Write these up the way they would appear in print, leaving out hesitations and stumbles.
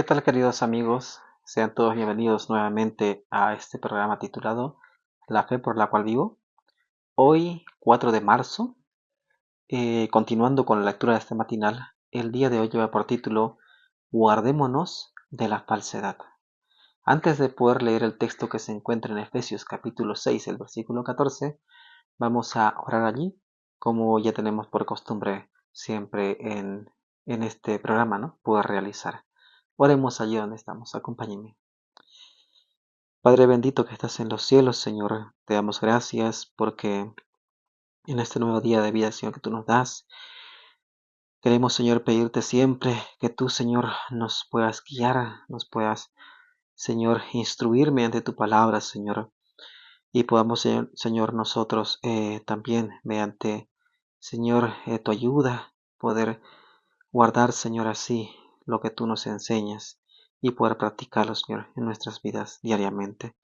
¿qué tal, queridos amigos? Sean todos bienvenidos nuevamente a este programa titulado La fe por la cual vivo. Hoy, 4 de marzo, continuando con la lectura de este matinal, el día de hoy lleva por título Guardémonos de la falsedad. Antes de poder leer el texto que se encuentra en Efesios capítulo 6, el versículo 14, vamos a orar allí, como ya tenemos por costumbre siempre en este programa, ¿no? Poder realizar. Oremos allí donde estamos, acompáñenme. Padre bendito que estás en los cielos, Señor, te damos gracias porque en este nuevo día de vida, Señor, que tú nos das, queremos, Señor, pedirte siempre que tú, Señor, nos puedas guiar, nos puedas, Señor, instruir mediante tu palabra, Señor, y podamos, Señor, nosotros también mediante, Señor, tu ayuda, poder guardar, Señor, así lo que tú nos enseñas y poder practicarlo, Señor, en nuestras vidas diariamente.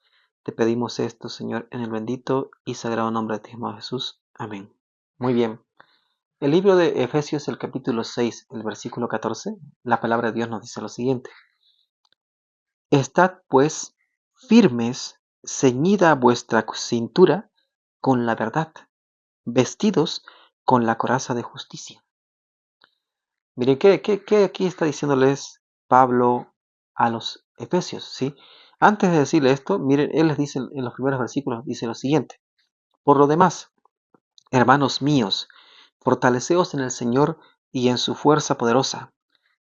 Te pedimos esto, Señor, en el bendito y sagrado nombre de ti, mismo Jesús. Amén. Muy bien. El libro de Efesios, el capítulo 6, el versículo 14, la palabra de Dios nos dice lo siguiente. Estad, pues, firmes, ceñida vuestra cintura con la verdad, vestidos con la coraza de justicia. Miren, ¿qué aquí está diciéndoles Pablo a los Efesios? ¿Sí? Antes de decirle esto, miren, él les dice en los primeros versículos, dice lo siguiente. Por lo demás, hermanos míos, fortaleceos en el Señor y en su fuerza poderosa.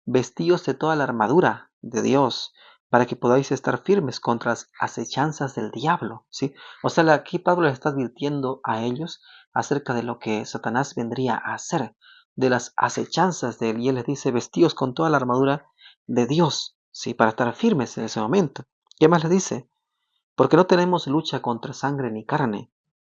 Vestíos de toda la armadura de Dios para que podáis estar firmes contra las acechanzas del diablo. ¿Sí? O sea, aquí Pablo les está advirtiendo a ellos acerca de lo que Satanás vendría a hacer, de las acechanzas de él. Y él les dice, vestíos con toda la armadura de Dios, ¿sí? Para estar firmes en ese momento. ¿Qué más les dice? Porque no tenemos lucha contra sangre ni carne,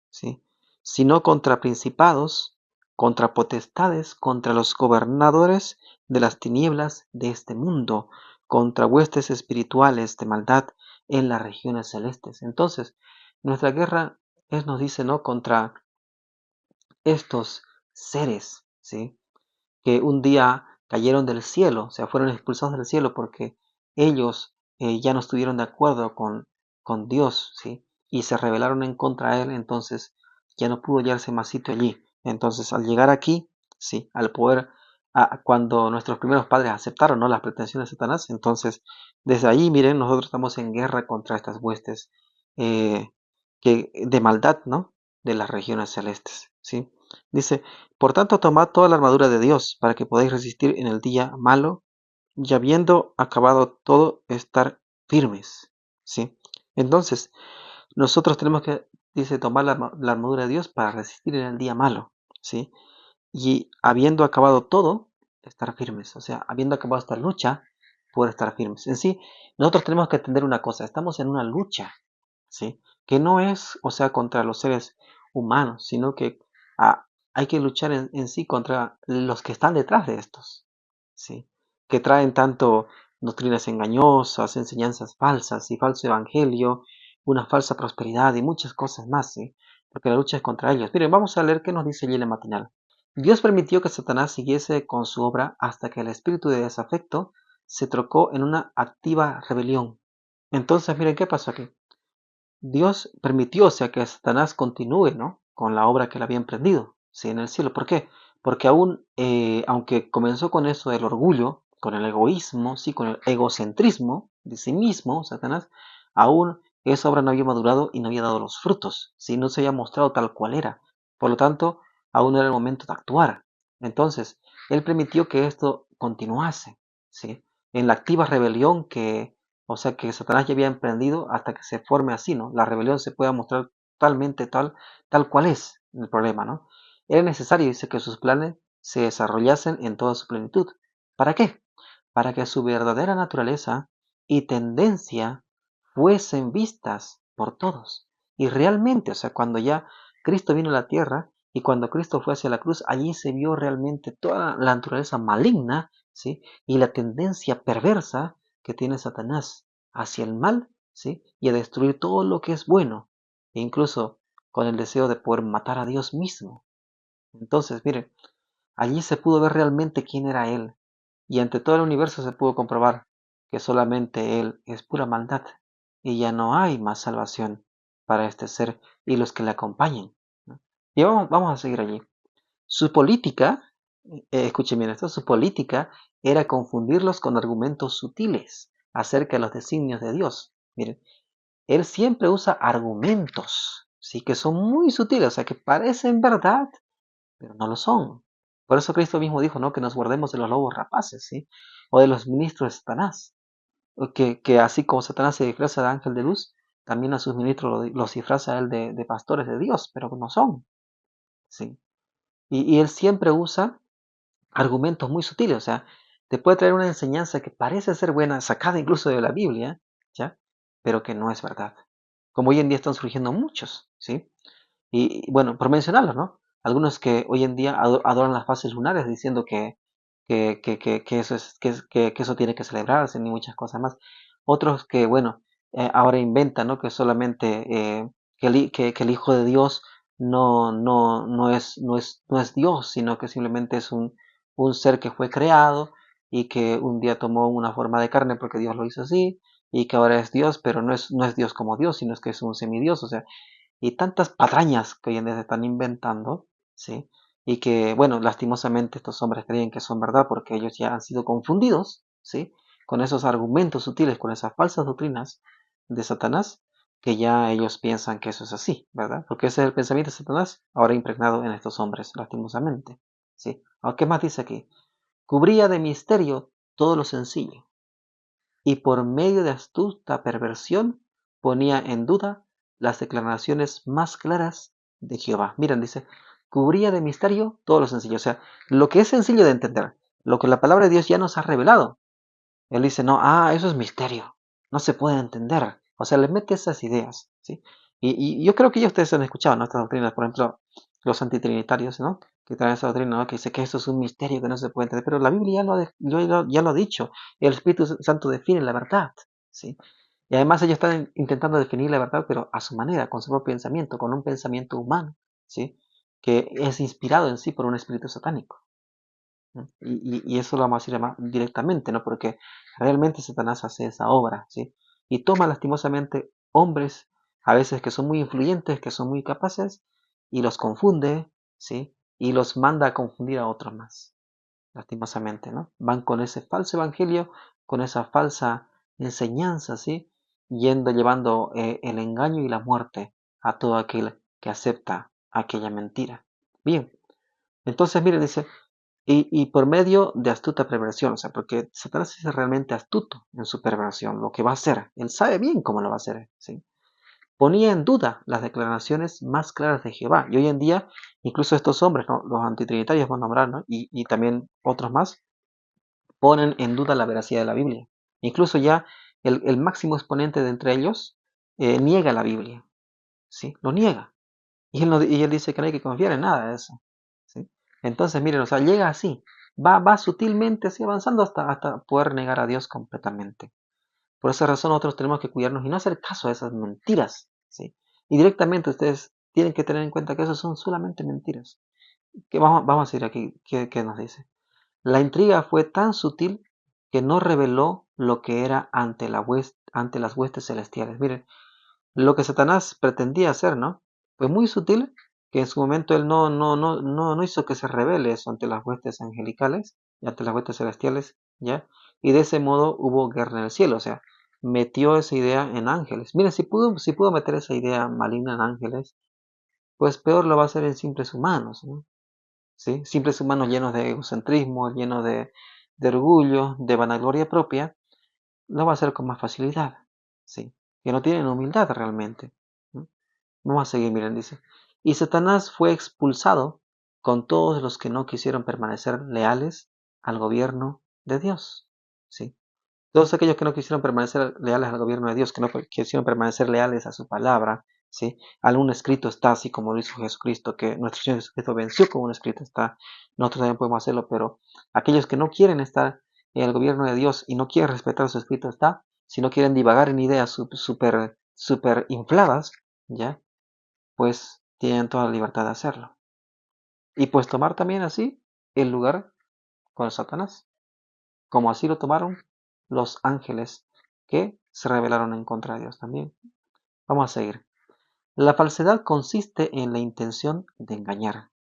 ¿sí? Sino contra principados, contra potestades, contra los gobernadores de las tinieblas de este mundo, contra huestes espirituales de maldad en las regiones celestes. Entonces, nuestra guerra es, nos dice, ¿no? Contra estos seres, ¿sí? Que un día cayeron del cielo, o sea, fueron expulsados del cielo porque ellos ya no estuvieron de acuerdo con Dios, ¿sí? Y se rebelaron en contra de él, entonces ya no pudo hallarse más sitio allí. Entonces, al llegar aquí, ¿sí? Al poder, cuando nuestros primeros padres aceptaron, ¿no? Las pretensiones de Satanás, entonces, desde ahí, miren, nosotros estamos en guerra contra estas huestes eh, de maldad, ¿no? De las regiones celestes, ¿sí? Dice, por tanto, tomad toda la armadura de Dios, para que podáis resistir en el día malo, y habiendo acabado todo, estar firmes. ¿Sí? Entonces, nosotros tenemos que, dice, tomar la armadura de Dios para resistir en el día malo. ¿Sí? Y habiendo acabado todo, estar firmes. O sea, habiendo acabado esta lucha, poder estar firmes. En sí, nosotros tenemos que entender una cosa, estamos en una lucha, ¿sí? Que no es, o sea, contra los seres humanos, sino que hay que luchar en sí contra los que están detrás de estos, ¿sí? Que traen tanto doctrinas engañosas, enseñanzas falsas y falso evangelio, una falsa prosperidad y muchas cosas más, ¿sí? Porque la lucha es contra ellos. Miren, vamos a leer qué nos dice allí en el matinal. Dios permitió que Satanás siguiese con su obra hasta que el espíritu de desafecto se trocó en una activa rebelión. Entonces, miren qué pasó aquí. Dios permitió, o sea, que Satanás continúe, ¿no? Con la obra que él había emprendido, ¿sí? En el cielo. ¿Por qué? Porque aún, aunque comenzó con eso del orgullo, con el egoísmo, sí, con el egocentrismo de sí mismo, Satanás, aún esa obra no había madurado y no había dado los frutos, ¿sí? No se había mostrado tal cual era. Por lo tanto, aún no era el momento de actuar. Entonces, él permitió que esto continuase, ¿sí? En la activa rebelión que, o sea, que Satanás ya había emprendido hasta que se forme así, ¿no? La rebelión se pueda mostrar totalmente tal cual es el problema, ¿no? Era necesario, dice, que sus planes se desarrollasen en toda su plenitud. ¿Para qué? Para que su verdadera naturaleza y tendencia fuesen vistas por todos. Y realmente, o sea, cuando ya Cristo vino a la tierra y cuando Cristo fue hacia la cruz, allí se vio realmente toda la naturaleza maligna, ¿sí? Y la tendencia perversa que tiene Satanás hacia el mal, ¿sí? Y a destruir todo lo que es bueno, e incluso con el deseo de poder matar a Dios mismo. Entonces, miren, allí se pudo ver realmente quién era Él, y ante todo el universo se pudo comprobar que solamente Él es pura maldad y ya no hay más salvación para este ser y los que le acompañen, ¿no? Y vamos a seguir allí. Su política, escuchen bien esto, su política era confundirlos con argumentos sutiles acerca de los designios de Dios. Miren, él siempre usa argumentos, sí, que son muy sutiles, o sea, que parecen verdad, pero no lo son. Por eso Cristo mismo dijo, ¿no? Que nos guardemos de los lobos rapaces, ¿sí? O de los ministros de Satanás. O que así como Satanás se disfraza de ángel de luz, también a sus ministros los disfraza él de pastores de Dios, pero no son, ¿sí? Y él siempre usa argumentos muy sutiles, o sea, te puede traer una enseñanza que parece ser buena, sacada incluso de la Biblia, ¿ya? Pero que no es verdad. Como hoy en día están surgiendo muchos, ¿sí? Y bueno, por mencionarlos, ¿no? Algunos que hoy en día adoran las fases lunares diciendo que eso que eso tiene que celebrarse ni muchas cosas más. Otros que, bueno, ahora inventan, ¿no? Que solamente que el Hijo de Dios no es Dios, sino que simplemente es un ser que fue creado y que un día tomó una forma de carne porque Dios lo hizo así y que ahora es Dios, pero no es Dios como Dios, sino es que es un semidios, o sea, y tantas patrañas que hoy en día se están inventando, ¿sí? Y que, bueno, lastimosamente estos hombres creen que son verdad porque ellos ya han sido confundidos, ¿sí? Con esos argumentos sutiles, con esas falsas doctrinas de Satanás, que ya ellos piensan que eso es así, ¿verdad? Porque ese es el pensamiento de Satanás, ahora impregnado en estos hombres, lastimosamente, ¿sí? Ahora, ¿qué más dice aquí? Cubría de misterio todo lo sencillo y por medio de astuta perversión ponía en duda las declaraciones más claras de Jehová. Miren, dice, cubría de misterio todo lo sencillo, o sea, lo que es sencillo de entender, lo que la palabra de Dios ya nos ha revelado. Él dice, no, eso es misterio, no se puede entender. O sea, le mete esas ideas, ¿sí? Y yo creo que ya ustedes han escuchado nuestras doctrinas, por ejemplo, los antitrinitarios, ¿no? Que traen esa doctrina, ¿no? Que dice que esto es un misterio que no se puede entender, pero la Biblia ya lo ha dicho, el Espíritu Santo define la verdad, ¿sí? Y además ellos están intentando definir la verdad, pero a su manera, con su propio pensamiento, con un pensamiento humano, ¿sí? Que es inspirado en sí por un espíritu satánico. ¿No? Y eso lo vamos a decir más directamente, ¿no? Porque realmente Satanás hace esa obra, ¿sí? Y toma lastimosamente hombres, a veces que son muy influyentes, que son muy capaces, y los confunde, ¿sí? Y los manda a confundir a otros más, lastimosamente, ¿no? Van con ese falso evangelio, con esa falsa enseñanza, ¿sí? Llevando el engaño y la muerte a todo aquel que acepta aquella mentira. Bien, entonces, mire, dice, y por medio de astuta perversión, o sea, porque Satanás es realmente astuto en su perversión, lo que va a hacer. Él sabe bien cómo lo va a hacer, ¿sí? Ponía en duda las declaraciones más claras de Jehová. Y hoy en día, incluso estos hombres, ¿no? Los antitrinitarios, vamos a nombrar, ¿no? Y también otros más, ponen en duda la veracidad de la Biblia. Incluso ya el máximo exponente de entre ellos niega la Biblia, ¿sí? Lo niega. Y él dice que no hay que confiar en nada de eso, ¿sí? Entonces, miren, o sea, llega así, va sutilmente así avanzando hasta poder negar a Dios completamente. Por esa razón nosotros tenemos que cuidarnos y no hacer caso a esas mentiras, ¿sí? Y directamente ustedes tienen que tener en cuenta que eso son solamente mentiras. Que vamos a decir aquí, ¿qué nos dice? La intriga fue tan sutil que no reveló lo que era ante las huestes celestiales. Miren, lo que Satanás pretendía hacer, ¿no? Fue muy sutil, que en su momento él no hizo que se revele eso ante las huestes angelicales y ante las huestes celestiales, ¿ya? Y de ese modo hubo guerra en el cielo, o sea, metió esa idea en ángeles. Miren, si pudo meter esa idea maligna en ángeles, pues peor lo va a hacer en simples humanos, ¿no? ¿Sí? Simples humanos llenos de egocentrismo, llenos de orgullo, de vanagloria propia, lo va a hacer con más facilidad, ¿sí? Que no tienen humildad realmente, ¿no? Vamos a seguir, miren, dice. Y Satanás fue expulsado con todos los que no quisieron permanecer leales al gobierno de Dios, ¿sí? Todos aquellos que no quisieron permanecer leales al gobierno de Dios, que no quisieron permanecer leales a su palabra, ¿sí? Algún escrito está, así como lo hizo Jesucristo, que nuestro Señor Jesucristo venció con un escrito está, nosotros también podemos hacerlo, pero aquellos que no quieren estar en el gobierno de Dios y no quieren respetar su escrito está, si no quieren divagar en ideas super infladas, ¿ya? Pues tienen toda la libertad de hacerlo. Y pues tomar también así el lugar con Satanás, como así lo tomaron los ángeles que se rebelaron en contra de Dios también. Vamos a seguir. La falsedad consiste en la intención de engañar.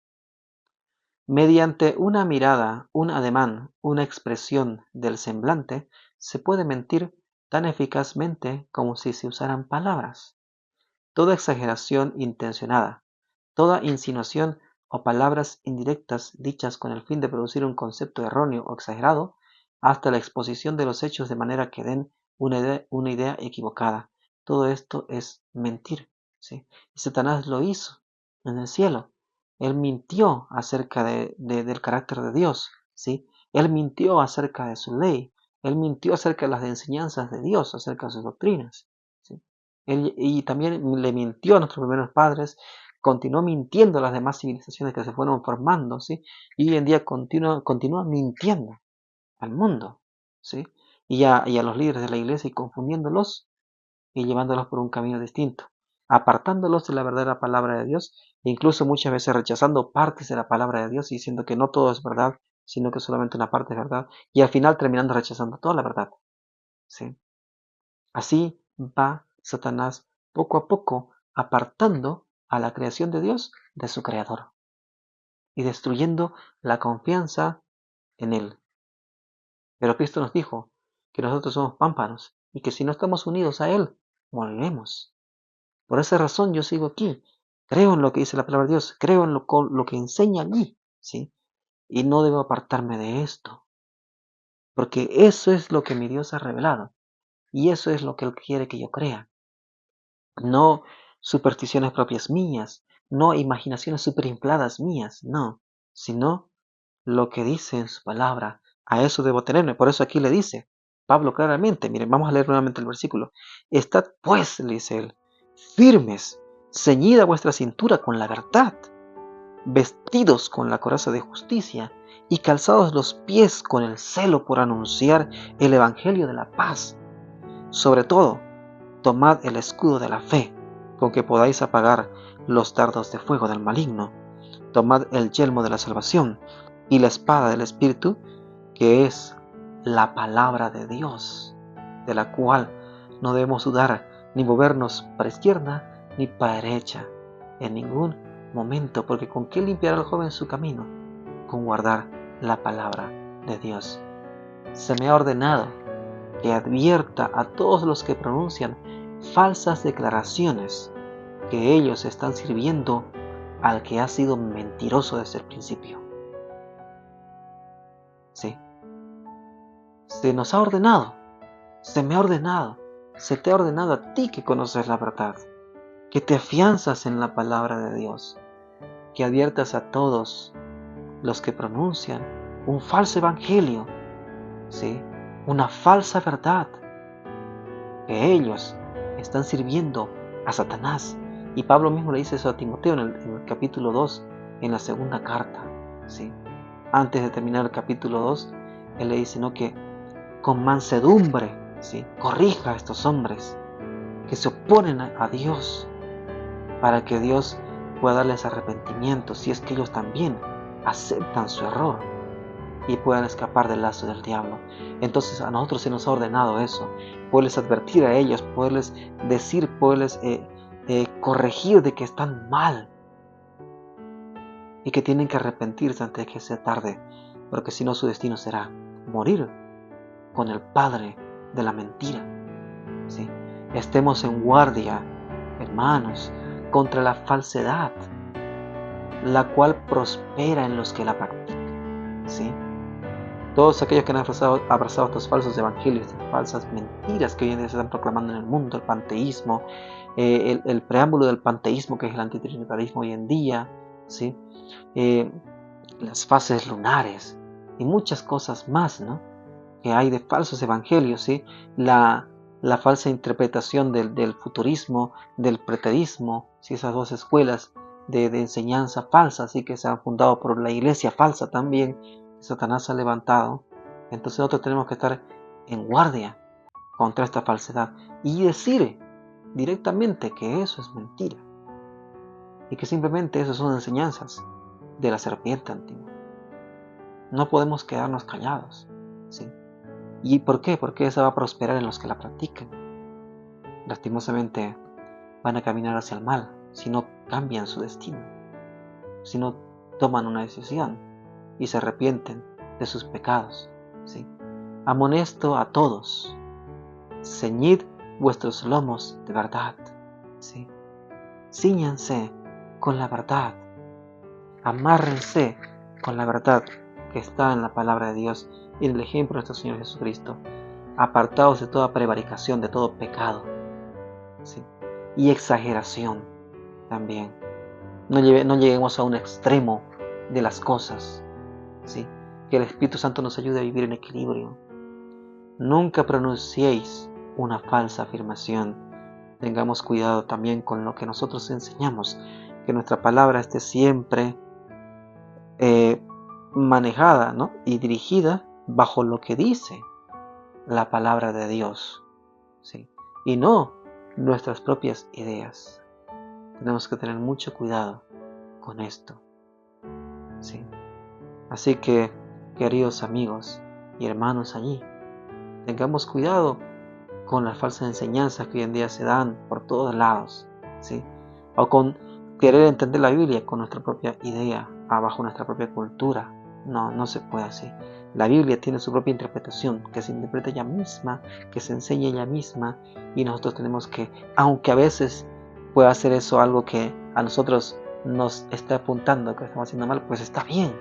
Mediante una mirada, un ademán, una expresión del semblante, se puede mentir tan eficazmente como si se usaran palabras. Toda exageración intencionada, toda insinuación o palabras indirectas dichas con el fin de producir un concepto erróneo o exagerado, hasta la exposición de los hechos de manera que den una idea equivocada. Todo esto es mentir, ¿sí? Y Satanás lo hizo en el cielo. Él mintió acerca del carácter de Dios, ¿sí? Él mintió acerca de su ley. Él mintió acerca de las enseñanzas de Dios, acerca de sus doctrinas, ¿sí? Y también le mintió a nuestros primeros padres, continuó mintiendo a las demás civilizaciones que se fueron formando, ¿sí? Y hoy en día continúa mintiendo al mundo, ¿sí? Y a los líderes de la iglesia y confundiéndolos y llevándolos por un camino distinto, apartándolos de la verdadera palabra de Dios, e incluso muchas veces rechazando partes de la palabra de Dios y diciendo que no todo es verdad, sino que solamente una parte es verdad, y al final terminando rechazando toda la verdad, ¿sí? Así va Satanás poco a poco apartando a la creación de Dios de su creador y destruyendo la confianza en él. Pero Cristo nos dijo que nosotros somos pámpanos y que si no estamos unidos a él, moriremos. Por esa razón yo sigo aquí. Creo en lo que dice la palabra de Dios, creo en lo que enseña allí, ¿sí? Y no debo apartarme de esto, porque eso es lo que mi Dios ha revelado y eso es lo que él quiere que yo crea. No supersticiones propias mías, no imaginaciones superinfladas mías, no, sino lo que dice en su palabra. A eso debo tenerme. Por eso aquí le dice Pablo claramente, miren, vamos a leer nuevamente el versículo. Estad pues, le dice él, firmes, ceñida vuestra cintura con la verdad, vestidos con la coraza de justicia y calzados los pies con el celo por anunciar el evangelio de la paz. Sobre todo, tomad el escudo de la fe, con que podáis apagar los dardos de fuego del maligno. Tomad el yelmo de la salvación y la espada del Espíritu, que es la palabra de Dios, de la cual no debemos dudar ni movernos para izquierda ni para derecha en ningún momento, porque ¿con qué limpiará el joven su camino? Con guardar la palabra de Dios. Se me ha ordenado que advierta a todos los que pronuncian falsas declaraciones que ellos están sirviendo al que ha sido mentiroso desde el principio. Sí, se nos ha ordenado, se me ha ordenado, se te ha ordenado a ti que conoces la verdad, que te afianzas en la palabra de Dios, que adviertas a todos los que pronuncian un falso evangelio, ¿sí? Una falsa verdad, que ellos están sirviendo a Satanás. Y Pablo mismo le dice eso a Timoteo en el capítulo 2, en la segunda carta, ¿sí? Antes de terminar el capítulo 2, él le dice, ¿no?, que con mansedumbre, ¿sí?, corrija a estos hombres que se oponen a Dios, para que Dios pueda darles arrepentimiento, si es que ellos también aceptan su error y puedan escapar del lazo del diablo. Entonces a nosotros se nos ha ordenado eso, poderles advertir a ellos, poderles decir, poderles corregir de que están mal y que tienen que arrepentirse antes de que sea tarde, porque si no su destino será morir con el padre de la mentira, ¿sí? Estemos en guardia, hermanos, contra la falsedad, la cual prospera en los que la practican, ¿sí? Todos aquellos que han abrazado estos falsos evangelios, estas falsas mentiras que hoy en día se están proclamando en el mundo, el panteísmo, el preámbulo del panteísmo, que es el antitrinitarismo hoy en día, ¿sí? Las fases lunares y muchas cosas más, ¿no?, que hay de falsos evangelios, ¿sí? La falsa interpretación del futurismo, del preterismo, ¿sí?, esas dos escuelas de enseñanza falsa, ¿sí?, que se han fundado por la iglesia falsa también, que Satanás ha levantado. Entonces nosotros tenemos que estar en guardia contra esta falsedad y decir directamente que eso es mentira y que simplemente eso son enseñanzas de la serpiente antigua. No podemos quedarnos callados, ¿sí? ¿Y por qué? Porque esa va a prosperar en los que la practican. Lastimosamente van a caminar hacia el mal si no cambian su destino, si no toman una decisión y se arrepienten de sus pecados. ¿Sí? Amonesto a todos, ceñid vuestros lomos de verdad. ¿Sí? Cíñanse con la verdad, amárrense con la verdad que está en la palabra de Dios y en el ejemplo de nuestro Señor Jesucristo. Apartaos de toda prevaricación, de todo pecado, ¿sí? Y exageración también. No lleguemos a un extremo de las cosas, ¿sí? Que el Espíritu Santo nos ayude a vivir en equilibrio. Nunca pronunciéis una falsa afirmación. Tengamos cuidado también con lo que nosotros enseñamos, que nuestra palabra esté siempre manejada, ¿no? Y dirigida bajo lo que dice la palabra de Dios, ¿sí? Y no nuestras propias ideas. Tenemos que tener mucho cuidado con esto, ¿sí? Así que, queridos amigos y hermanos allí, tengamos cuidado con las falsas enseñanzas que hoy en día se dan por todos lados, ¿sí? O con querer entender la Biblia con nuestra propia idea, bajo nuestra propia cultura. No se puede así. La Biblia tiene su propia interpretación, que se interpreta ella misma, que se enseña ella misma, y nosotros tenemos que, aunque a veces pueda hacer eso algo que a nosotros nos está apuntando que estamos haciendo mal, pues está bien.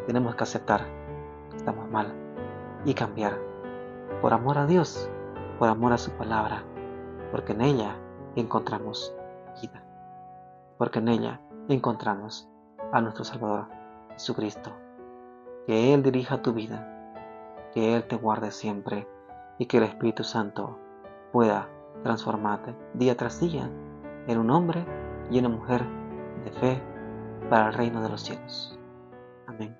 Tenemos que aceptar que estamos mal y cambiar por amor a Dios, por amor a su palabra, porque en ella encontramos vida, porque en ella encontramos a nuestro Salvador Jesucristo. Que Él dirija tu vida, que Él te guarde siempre y que el Espíritu Santo pueda transformarte día tras día en un hombre y una mujer de fe para el reino de los cielos. Amén.